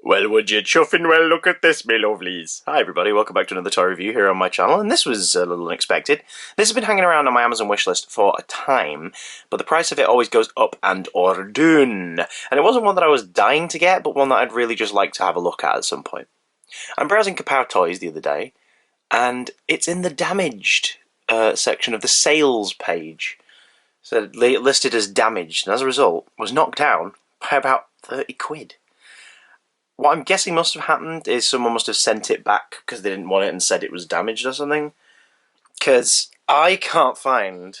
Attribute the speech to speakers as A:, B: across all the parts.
A: Well, would you chuffing well look at this, me lovelies? Hi everybody, welcome back to another toy review here on my channel, and this was a little unexpected. This has been hanging around on my Amazon wishlist for a time, but the price of it always goes up and or down. And it wasn't one that I was dying to get, but one that I'd really just like to have a look at some point. I'm browsing Kapow Toys the other day, and it's in the damaged section of the sales page. So listed as damaged, and as a result, was knocked down by about 30 quid. What I'm guessing must have happened is someone must have sent it back because they didn't want it and said it was damaged or something. Because I can't find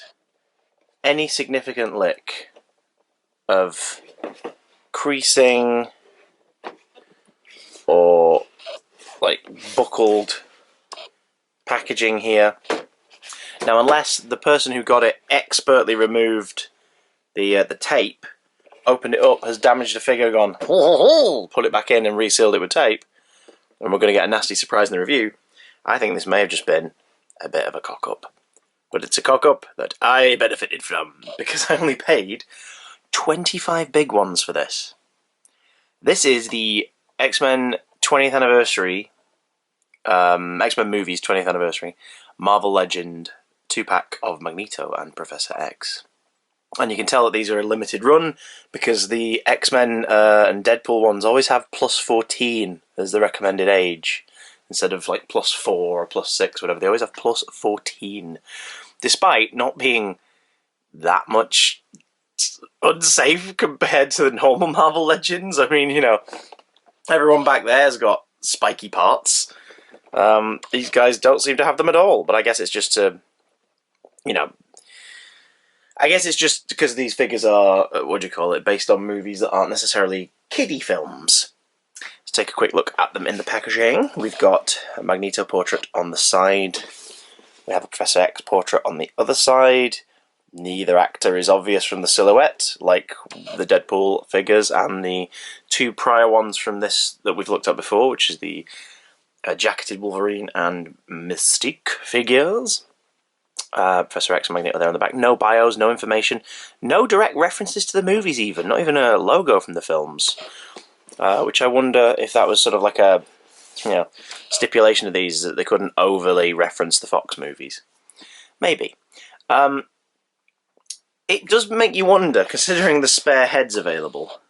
A: any significant lick of creasing or like buckled packaging here. Now, unless the person who got it expertly removed the tape, opened it up, has damaged the figure, gone, put it back in and resealed it with tape, and we're going to get a nasty surprise in the review. I think this may have just been a bit of a cock-up. But it's a cock-up that I benefited from, because I only paid 25 big ones for this. This is the X-Men 20th anniversary, X-Men movies 20th anniversary, Marvel Legend 2-pack of Magneto and Professor X. And you can tell that these are a limited run because the X-Men and Deadpool ones always have plus 14 as the recommended age instead of like plus 4 or plus 6, whatever. They always have plus 14, despite not being that much unsafe compared to the normal Marvel Legends. I mean, you know, everyone back there has got spiky parts. These guys don't seem to have them at all, but I guess it's just to, you know, I guess it's just because these figures are, based on movies that aren't necessarily kiddie films. Let's take a quick look at them in the packaging. We've got a Magneto portrait on the side. We have a Professor X portrait on the other side. Neither actor is obvious from the silhouette, like the Deadpool figures and the two prior ones from this that we've looked at before, which is the jacketed Wolverine and Mystique figures. Professor X and Magneto there on the back. No bios, no information, no direct references to the movies even, not even a logo from the films. Which I wonder if that was sort of like a, stipulation of these, that they couldn't overly reference the Fox movies. Maybe. It does make you wonder, considering the spare heads available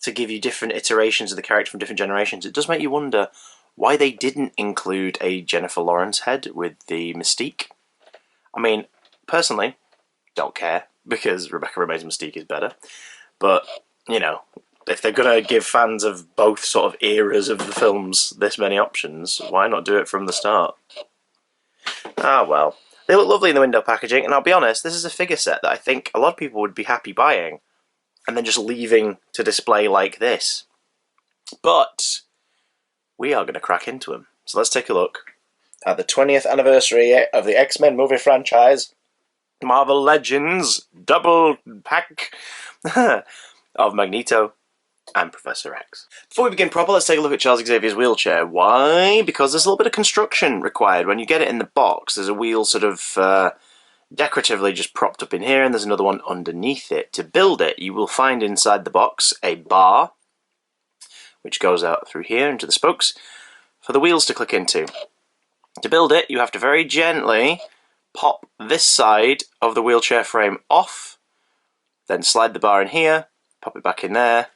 A: to give you different iterations of the character from different generations, it does make you wonder why they didn't include a Jennifer Lawrence head with the Mystique. I mean, personally, don't care, because Rebecca Romijn's Mystique is better. But, you know, if they're going to give fans of both sort of eras of the films this many options, why not do it from the start? Ah, well. They look lovely in the window packaging, and I'll be honest, this is a figure set that I think a lot of people would be happy buying, and then just leaving to display like this. But we are going to crack into them. So let's take a look at the 20th anniversary of the X-Men movie franchise, Marvel Legends double pack of Magneto and Professor X. Before we begin proper, let's take a look at Charles Xavier's wheelchair. Why? Because there's a little bit of construction required. When you get it in the box, there's a wheel sort of decoratively just propped up in here, and there's another one underneath it. To build it, you will find inside the box a bar, which goes out through here into the spokes, for the wheels to click into. To build it, you have to very gently pop this side of the wheelchair frame off, then slide the bar in here, pop it back in there,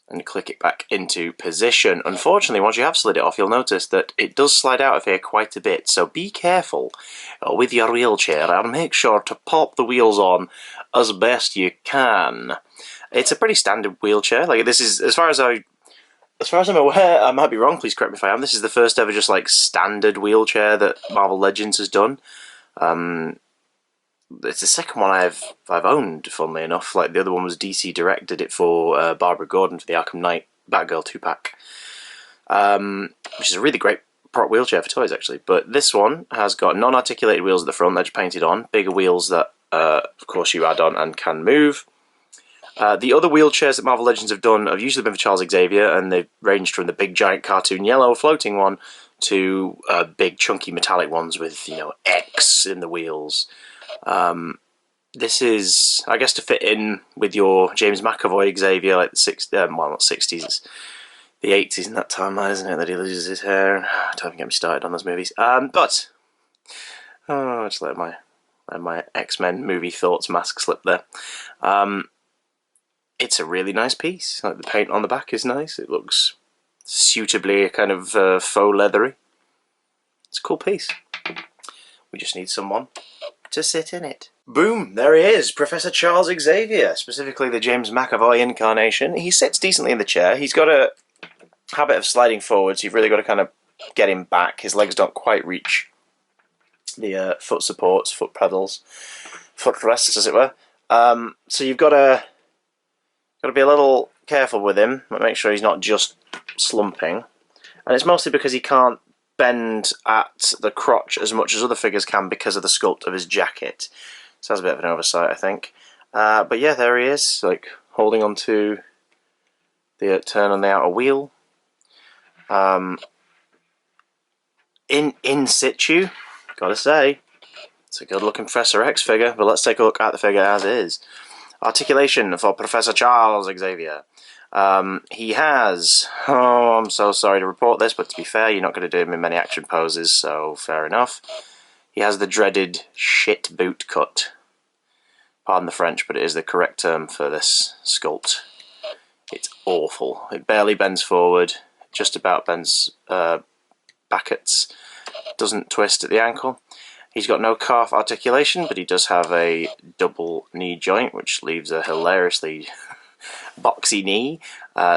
A: and click it back into position. Unfortunately, once you have slid it off, you'll notice that it does slide out of here quite a bit, so be careful with your wheelchair and make sure to pop the wheels on as best you can. It's a pretty standard wheelchair. Like, this is, as far as I'm aware, I might be wrong, please correct me if I am, this is the first ever just like standard wheelchair that Marvel Legends has done. It's the second one I've owned, funnily enough. Like, the other one was DC Direct, did it for Barbara Gordon for the Arkham Knight Batgirl 2-pack. Which is a really great prop wheelchair for toys, actually. But this one has got non-articulated wheels at the front, they're just painted on. Bigger wheels that, of course, you add on and can move. The other wheelchairs that Marvel Legends have done have usually been for Charles Xavier, and they've ranged from the big giant cartoon yellow floating one to big chunky metallic ones with, X in the wheels. This is, I guess, to fit in with your James McAvoy Xavier, like the not 60s, the 80s in that timeline, isn't it, that he loses his hair? Don't even get me started on those movies. But I'll just let my X-Men movie thoughts mask slip there. It's a really nice piece. Like, the paint on the back is nice. It looks suitably kind of faux leathery. It's a cool piece. We just need someone to sit in it. Boom! There he is, Professor Charles Xavier, specifically the James McAvoy incarnation. He sits decently in the chair. He's got a habit of sliding forwards. You've really got to kind of get him back. His legs don't quite reach the foot supports, foot pedals, foot rests, as it were. So you've got to be a little careful with him. Make sure he's not just slumping. And it's mostly because he can't bend at the crotch as much as other figures can because of the sculpt of his jacket. So that's a bit of an oversight, I think. But yeah, there he is, like holding onto the turn on the outer wheel. In situ, gotta say, it's a good looking Professor X figure, but let's take a look at the figure as is. Articulation for Professor Charles Xavier. He has, oh, I'm so sorry to report this, but to be fair, you're not going to do him in many action poses, so fair enough. He has the dreaded shit boot cut. Pardon the French, but it is the correct term for this sculpt. It's awful. It barely bends forward, just about bends backwards, doesn't twist at the ankle. He's got no calf articulation, but he does have a double knee joint, which leaves a hilariously boxy knee.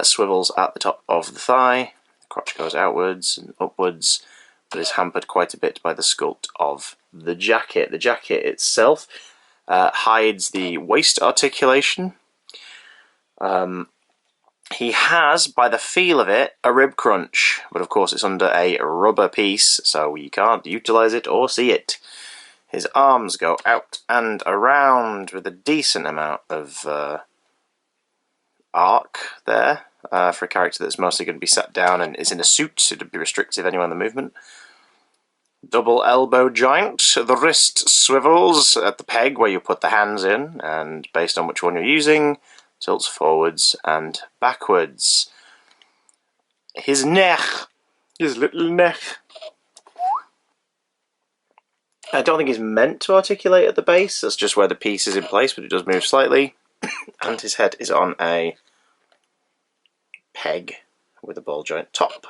A: Swivels at the top of the thigh. The crotch goes outwards and upwards, but is hampered quite a bit by the sculpt of the jacket. The jacket itself hides the waist articulation. He has, by the feel of it, a rib crunch, but of course it's under a rubber piece, so you can't utilise it or see it. His arms go out and around with a decent amount of arc there, for a character that's mostly going to be sat down and is in a suit, so it'd be restrictive anyway on the movement. Double elbow joint, the wrist swivels at the peg where you put the hands in, and based on which one you're using, tilts forwards and backwards. His neck, his little neck, I don't think he's meant to articulate at the base, that's just where the piece is in place, but it does move slightly. And his head is on a peg with a ball joint top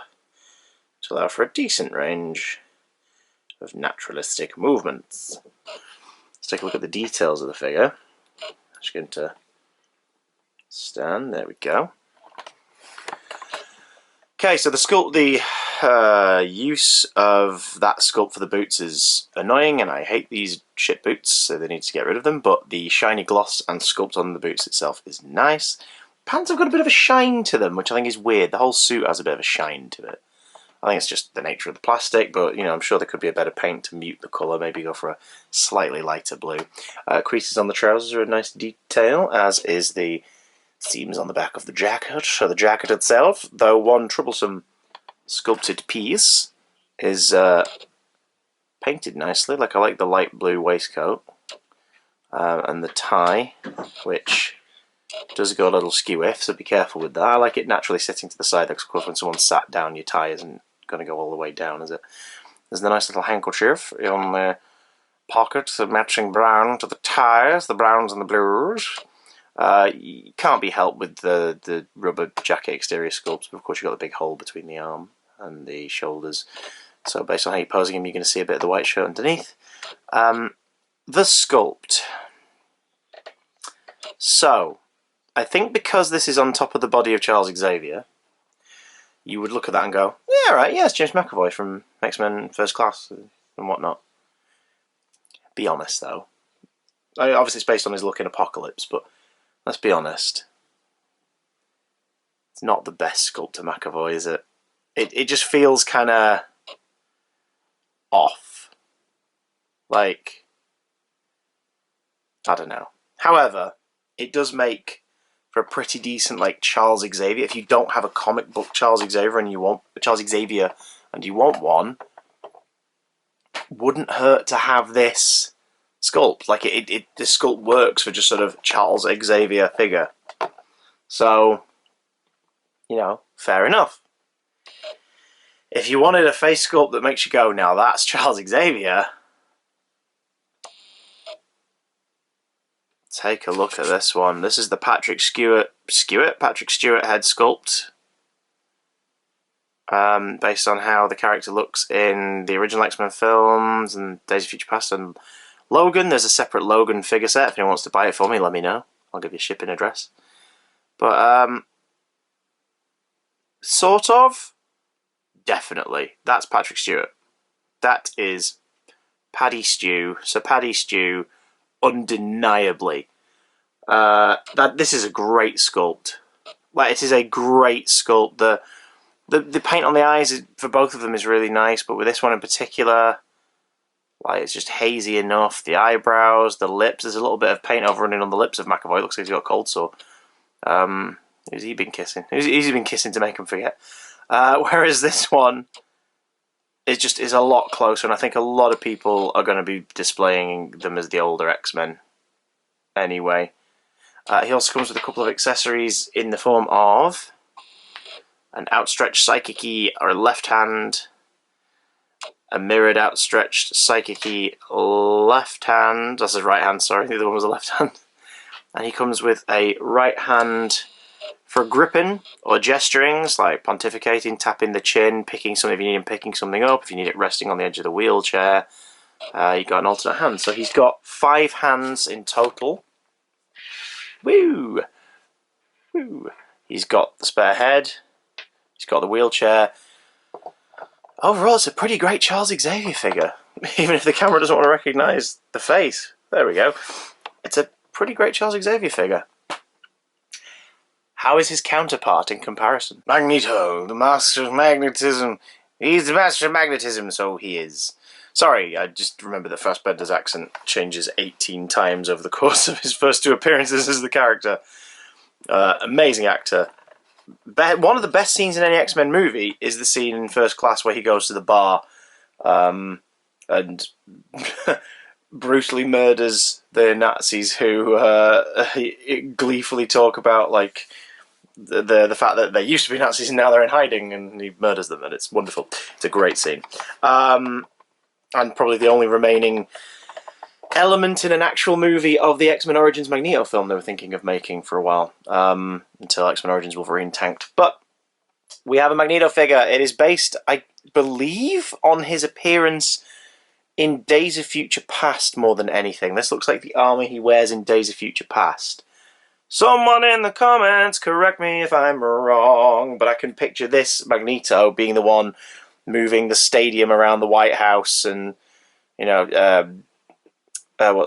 A: to allow for a decent range of naturalistic movements. Let's take a look at the details of the figure. I'm just going to stand, there we go. Okay, so the sculpt, the use of that sculpt for the boots is annoying, and I hate these shit boots, so they need to get rid of them, but the shiny gloss and sculpt on the boots itself is nice. Pants have got a bit of a shine to them, which I think is weird. The whole suit has a bit of a shine to it. I think it's just the nature of the plastic, but you know, I'm sure there could be a better paint to mute the colour, maybe go for a slightly lighter blue. Creases on the trousers are a nice detail, as is the seams on the back of the jacket. So the jacket itself, though one troublesome sculpted piece, is painted nicely. Like, I like the light blue waistcoat and the tie, which does go a little skew-if, so be careful with that. I like it naturally sitting to the side, because of course when someone's sat down, your tie isn't going to go all the way down, is it? There's the nice little handkerchief on the pocket, the matching brown to the ties, the browns and the blues. You can't be helped with the rubber jacket exterior sculpts, but of course you've got the big hole between the arm and the shoulders. So based on how you're posing him, you're going to see a bit of the white shirt underneath. The sculpt. So, I think because this is on top of the body of Charles Xavier, you would look at that and go, yeah, right, yeah, it's James McAvoy from X-Men First Class and whatnot. Be honest, though. Obviously it's based on his look in Apocalypse, but let's be honest. It's not the best sculpt of McAvoy, is it? It just feels kind of off. Like, I don't know. However, it does make for a pretty decent, like, Charles Xavier. If you don't have a comic book Charles Xavier and you want one, wouldn't hurt to have this sculpt. Like, this sculpt works for just sort of Charles Xavier figure. So, you know, fair enough. If you wanted a face sculpt that makes you go, now that's Charles Xavier, take a look at this one. This is the Patrick Stewart head sculpt. Based on how the character looks in the original X-Men films and Days of Future Past and Logan. There's a separate Logan figure set. If anyone wants to buy it for me, let me know. I'll give you a shipping address. But, sort of, definitely. That's Patrick Stewart. That is Paddy Stew. So Paddy Stew, undeniably. This is a great sculpt. Like, it is a great sculpt. The paint on the eyes for both of them is really nice, but with this one in particular, like, it's just hazy enough. The eyebrows, the lips, there's a little bit of paint over running on the lips of Mcavoy. Looks like he's got a cold sore. Who's he been kissing? Who's he been kissing to make him forget? Whereas this one is a lot closer, and I think a lot of people are going to be displaying them as the older X-Men anyway. He also comes with a couple of accessories in the form of an outstretched psychic key or left hand, a mirrored outstretched psychic key left hand. That's his right hand, sorry, the other one was a left hand. And he comes with a right hand for gripping or gesturings, like pontificating, tapping the chin, picking something if you need him picking something up, if you need it resting on the edge of the wheelchair. You've got an alternate hand. So he's got 5 hands in total. Woo! Woo! He's got the spare head. He's got the wheelchair. Overall, it's a pretty great Charles Xavier figure. Even if the camera doesn't want to recognise the face. There we go. It's a pretty great Charles Xavier figure. How is his counterpart in comparison? Magneto, the master of magnetism. He's the master of magnetism, so he is. Sorry, I just remember that Fassbender's accent changes 18 times over the course of his first 2 appearances as the character. Amazing actor. One of the best scenes in any X-Men movie is the scene in First Class where he goes to the bar and brutally murders the Nazis who gleefully talk about, like, the fact that they used to be Nazis and now they're in hiding, and he murders them, and it's wonderful. It's a great scene. And probably the only remaining element in an actual movie of the X-Men Origins Magneto film they were thinking of making for a while, until X-Men Origins Wolverine tanked. But we have a Magneto figure. It is based, I believe, on his appearance in Days of Future Past more than anything. This looks like the armor he wears in Days of Future Past. Someone in the comments correct me if I'm wrong, but I can picture this Magneto being the one moving the stadium around the White House and, you know,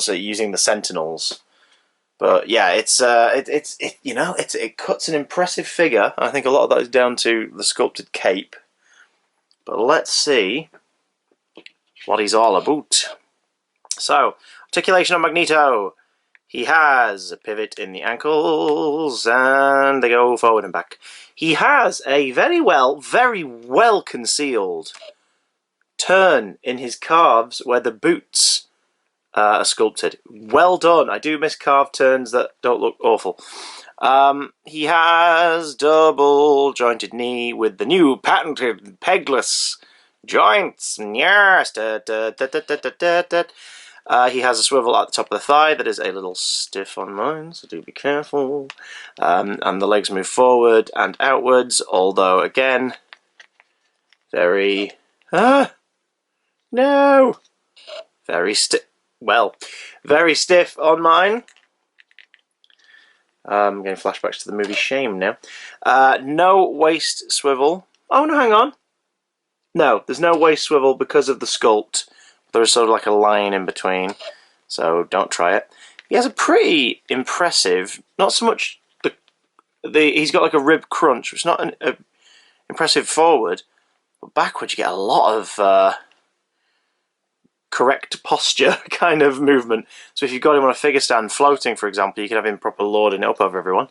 A: using the Sentinels. But yeah, it cuts an impressive figure. I think a lot of that is down to the sculpted cape. But let's see what he's all about. So, articulation on Magneto. He has a pivot in the ankles, and they go forward and back. He has a very well concealed turn in his calves where the boots are sculpted. Well done. I do miss carved turns that don't look awful. He has double jointed knee with the new patented pegless joints. Yes. He has a swivel at the top of the thigh that is a little stiff on mine, so do be careful. And the legs move forward and outwards, although, again, very... no! Very stiff. Well, very stiff on mine. I'm getting flashbacks to the movie Shame now. No waist swivel. Oh, no, hang on. No, there's no waist swivel because of the sculpt. There's sort of like a line in between, so don't try it. He has a pretty impressive, not so much he's got like a rib crunch, which is not an impressive forward, but backward you get a lot of correct posture kind of movement. So if you've got him on a figure stand floating, for example, you can have him proper lording it up over everyone.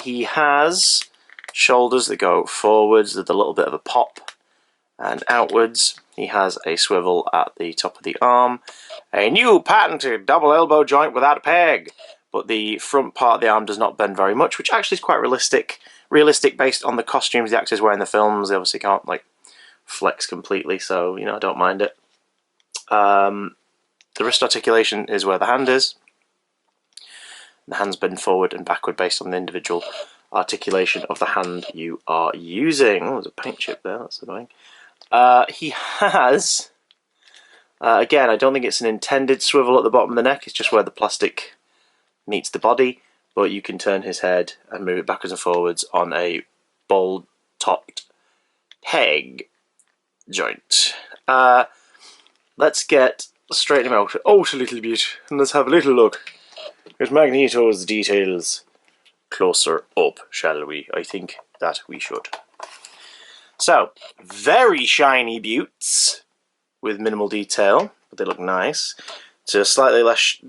A: He has shoulders that go forwards with a little bit of a pop and outwards. He has a swivel at the top of the arm. A new patented double elbow joint without a peg. But the front part of the arm does not bend very much, which actually is quite realistic realistic based on the costumes the actors wear in the films. They obviously can't like flex completely, so you know, I don't mind it. The wrist articulation is where the hand is. The hand's bend forward and backward based on the individual articulation of the hand you are using. Oh, there's a paint chip there, that's annoying. He has, again, I don't think it's an intended swivel at the bottom of the neck, it's just where the plastic meets the body, but you can turn his head and move it backwards and forwards on a bold-topped peg joint. Let's get straighten him out a little bit, and let's have a little look at Magneto's details closer up, shall we? I think that we should. So, very shiny buttes with minimal detail, but they look nice. It's a slightly less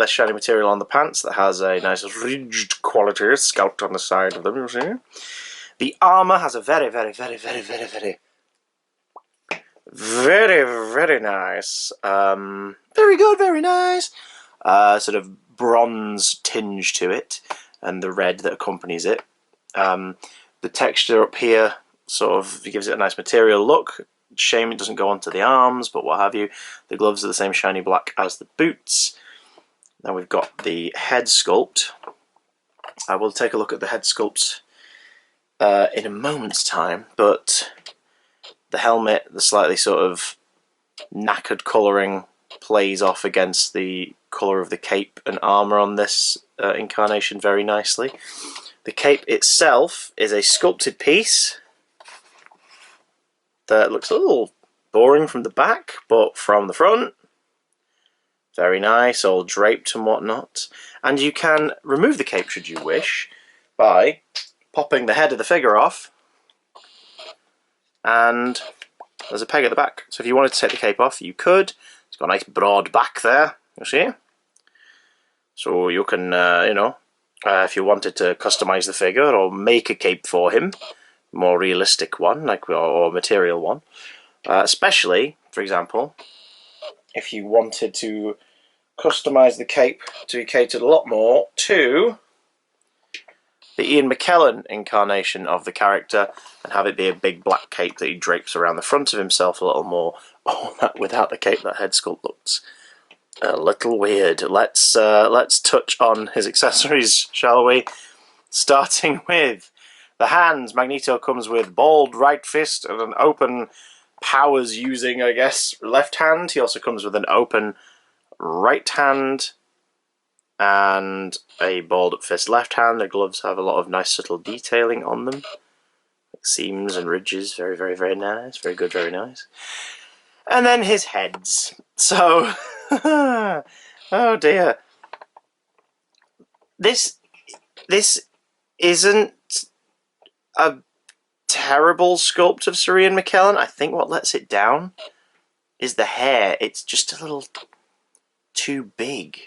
A: shiny material on the pants that has a nice ridged quality, sculpt on the side of them, you see. The armour has a very nice, very good, very nice, sort of bronze tinge to it, and the red that accompanies it. The texture up here sort of gives it a nice material look. Shame it doesn't go onto the arms, but what have you. The gloves are the same shiny black as the boots. Now we've got the head sculpt. I will take a look at the head sculpt in a moment's time, but the helmet, the slightly sort of knackered colouring, plays off against the colour of the cape and armour on this incarnation very nicely. The cape itself is a sculpted piece that looks a little boring from the back, but from the front, very nice, all draped and whatnot. And you can remove the cape should you wish by popping the head of the figure off, and there's a peg at the back. So if you wanted to take the cape off, you could. It's got a nice broad back there, you see? So you can, if you wanted to customise the figure or make a cape for him, more realistic one, like or material one, especially, for example, if you wanted to customise the cape to be catered a lot more to the Ian McKellen incarnation of the character and have it be a big black cape that he drapes around the front of himself a little more. Oh, without the cape, that head sculpt looks a little weird. Let's touch on his accessories, shall we? Starting with the hands. Magneto comes with bald right fist and an open powers using, I guess, left hand. He also comes with an open right hand and a balled up fist left hand. The gloves have a lot of nice subtle detailing on them, like seams and ridges. Very, very, very nice. Very good, very nice. And then his heads. So, oh dear. This isn't a terrible sculpt of Sir Ian McKellen. I think what lets it down is the hair. It's just a little too big.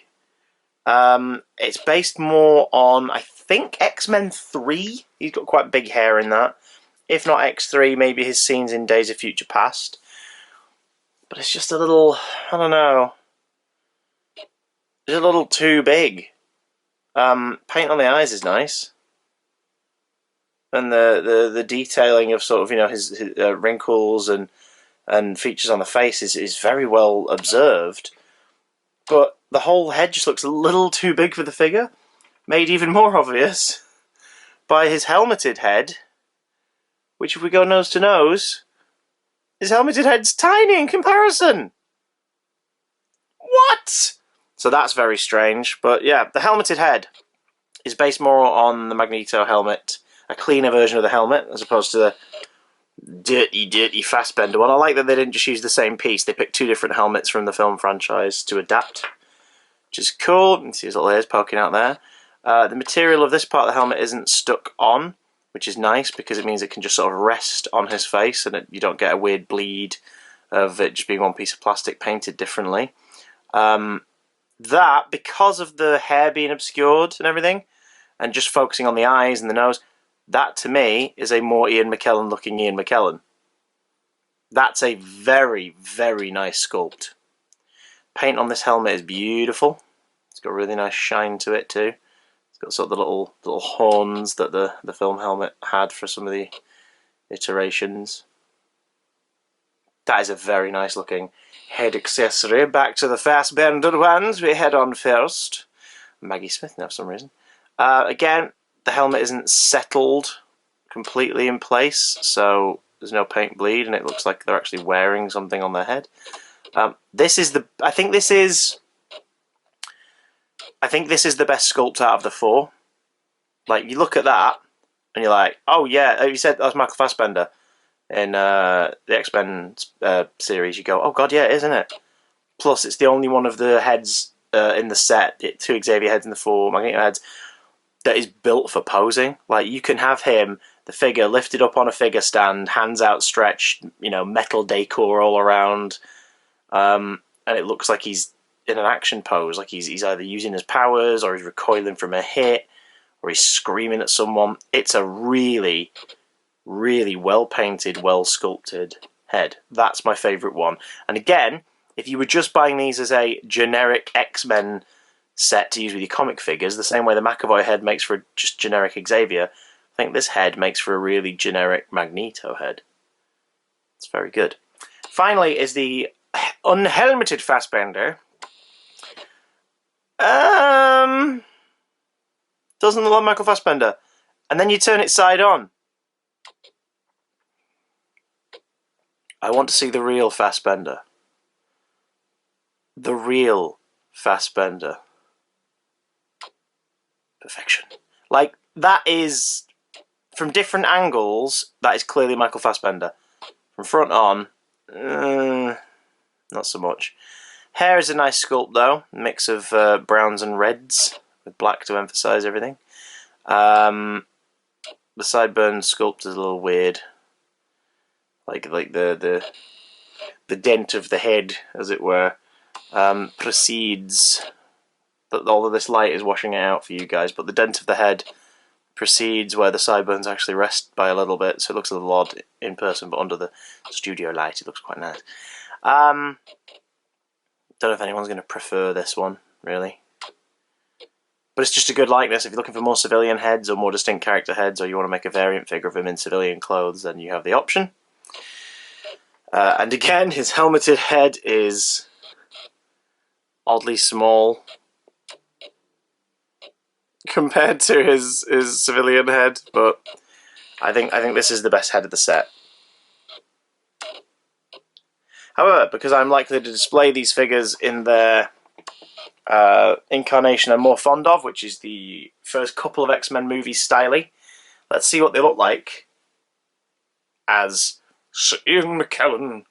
A: It's based more on, I think, X-Men 3. He's got quite big hair in that. If not X3, maybe his scenes in Days of Future Past. But it's just a little, I don't know, it's a little too big. Paint on the eyes is nice. And the detailing of sort of, his wrinkles and features on the face is very well observed. But the whole head just looks a little too big for the figure, made even more obvious by his helmeted head, which, if we go nose to nose, his helmeted head's tiny in comparison. What? So that's very strange. But yeah, the helmeted head is based more on the Magneto helmet, a cleaner version of the helmet, as opposed to the dirty Fassbender one. I like that they didn't just use the same piece. They picked two different helmets from the film franchise to adapt, which is cool. You can see his little ears poking out there. The material of this part of the helmet isn't stuck on, which is nice because it means it can just sort of rest on his face and you don't get a weird bleed of it just being one piece of plastic painted differently. That, because of the hair being obscured and everything, and just focusing on the eyes and the nose, that to me is a more Ian McKellen looking Ian McKellen. That's a very, very nice sculpt. Paint on this helmet is beautiful. It's got a really nice shine to it too. It's got sort of the little horns that the film helmet had for some of the iterations. That is a very nice looking head accessory. Back to the Fassbender ones we head on first. Maggie Smith now for some reason. Again, the helmet isn't settled completely in place, so there's no paint bleed, and it looks like they're actually wearing something on their head. This is the I think this is the best sculpt out of the four. Like, you look at that and you're like, oh yeah, you said that's Michael Fassbender in the X-Men series. You go, oh god, yeah, isn't it? Plus, it's the only one of the heads in the set, 2 Xavier heads and the 4 Magneto heads, that is built for posing. Like, you can have him, the figure, lifted up on a figure stand, hands outstretched, metal decor all around, and it looks like he's in an action pose, like he's either using his powers, or he's recoiling from a hit, or he's screaming at someone. It's a really, really well-painted, well-sculpted head. That's my favourite one. And again, if you were just buying these as a generic X-Men set to use with your comic figures, the same way the Mcavoy head makes for a just generic Xavier, I think this head makes for a really generic Magneto head. It's very good. Finally is the unhelmeted Fassbender. Doesn't look like Michael Fassbender. And then you turn it side on. I want to see the real Fassbender. The real Fassbender. Perfection. Like, that is, from different angles, that is clearly Michael Fassbender. From front on, not so much. Hair is a nice sculpt though, mix of browns and reds, with black to emphasise everything. The sideburn sculpt is a little weird. Like the dent of the head, as it were, precedes. All of this light is washing it out for you guys, but the dent of the head precedes where the sideburns actually rest by a little bit, so it looks a little odd in person, but under the studio light it looks quite nice. Don't know if anyone's going to prefer this one, really. But it's just a good likeness. If you're looking for more civilian heads or more distinct character heads, or you want to make a variant figure of him in civilian clothes, then you have the option. And again, his helmeted head is oddly small compared to his civilian head, but I think this is the best head of the set. However, because I'm likely to display these figures in their incarnation I'm more fond of, which is the first couple of X-Men movies styly, let's see what they look like as Sir Ian McKellen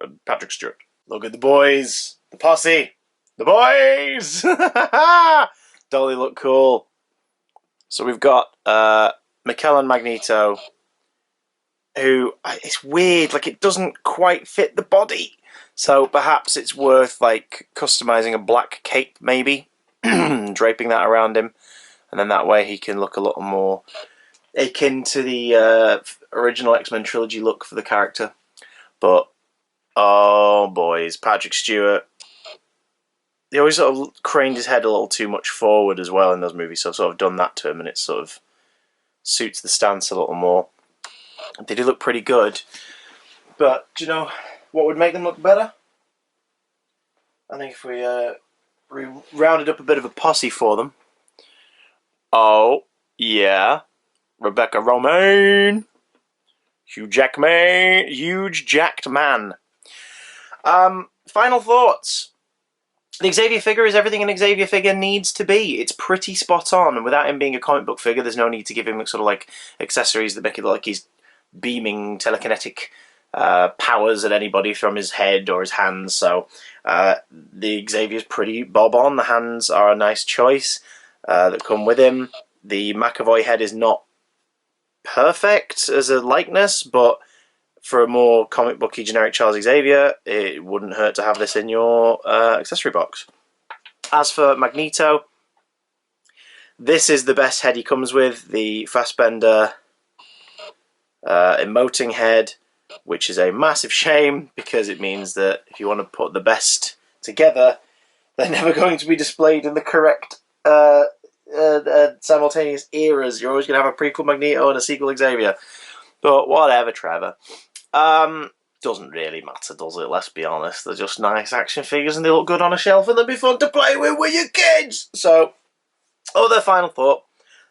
A: and Patrick Stewart. Look at the boys, the posse, the boys! Don't they look cool? So we've got McKellen Magneto, who, it's weird, like, it doesn't quite fit the body. So perhaps it's worth, like, customizing a black cape, maybe, draping that around him, and then that way he can look a little more akin to the original X-Men trilogy look for the character. But, oh boys, Patrick Stewart, he always sort of craned his head a little too much forward as well in those movies, so I've sort of done that to him, and it sort of suits the stance a little more. They do look pretty good, but do you know what would make them look better? I think if we rounded up a bit of a posse for them. Oh, yeah. Rebecca Romaine. Huge jacked man. Final thoughts. The Xavier figure is everything an Xavier figure needs to be. It's pretty spot on, and without him being a comic book figure, there's no need to give him sort of like accessories that make it look like he's beaming telekinetic powers at anybody from his head or his hands. So the Xavier's pretty bob on. The hands are a nice choice that come with him. The Mcavoy head is not perfect as a likeness, but for a more comic booky generic Charles Xavier, it wouldn't hurt to have this in your accessory box. As for Magneto, this is the best head he comes with, the Fassbender emoting head, which is a massive shame, because it means that if you want to put the best together, they're never going to be displayed in the correct simultaneous eras. You're always going to have a prequel Magneto and a sequel Xavier. But whatever, Trevor. Doesn't really matter, does it? Let's be honest. They're just nice action figures and they look good on a shelf and they'll be fun to play with your kids. So, other final thought.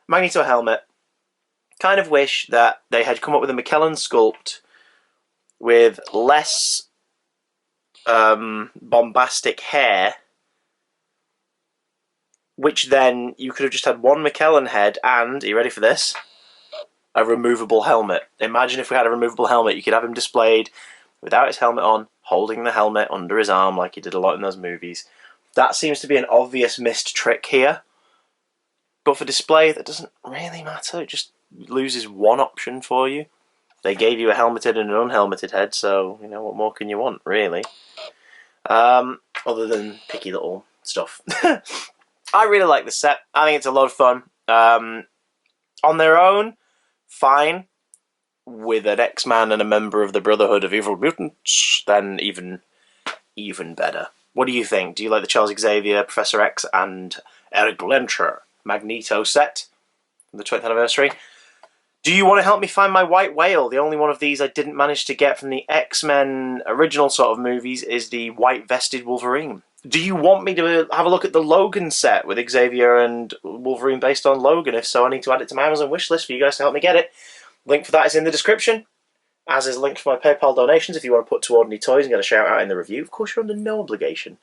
A: Magneto helmet. Kind of wish that they had come up with a McKellen sculpt with less bombastic hair, which then you could have just had one McKellen head and, are you ready for this? A removable helmet. Imagine if we had a removable helmet, you could have him displayed without his helmet on, holding the helmet under his arm like he did a lot in those movies. That seems to be an obvious missed trick here. But for display, that doesn't really matter. It just loses one option for you. They gave you a helmeted and an unhelmeted head, so, you know, what more can you want, really? Other than picky little stuff. I really like the set. I think it's a lot of fun. On their own, fine. With an X-Man and a member of the Brotherhood of Evil Mutants, then even better. What do you think? Do you like the Charles Xavier, Professor X, and Eric Lenscher Magneto set from the 20th anniversary? Do you want to help me find my white whale? The only one of these I didn't manage to get from the X-Men original sort of movies is the white-vested Wolverine. Do you want me to have a look at the Logan set with Xavier and Wolverine based on Logan? If so, I need to add it to my Amazon wishlist for you guys to help me get it. Link for that is in the description, as is a link for my PayPal donations if you want to put toward any toys and get a shout out in the review. Of course, you're under no obligation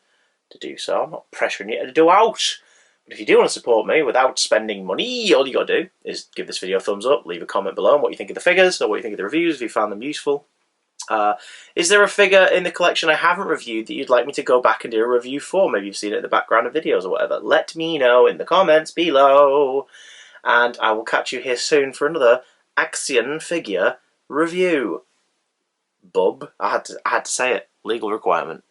A: to do so. I'm not pressuring you to do out. But if you do want to support me without spending money, all you got to do is give this video a thumbs up, leave a comment below on what you think of the figures or what you think of the reviews if you found them useful. Is there a figure in the collection I haven't reviewed that you'd like me to go back and do a review for? Maybe you've seen it in the background of videos or whatever. Let me know in the comments below. And I will catch you here soon for another Action figure review. Bub. I had to say it. Legal requirement.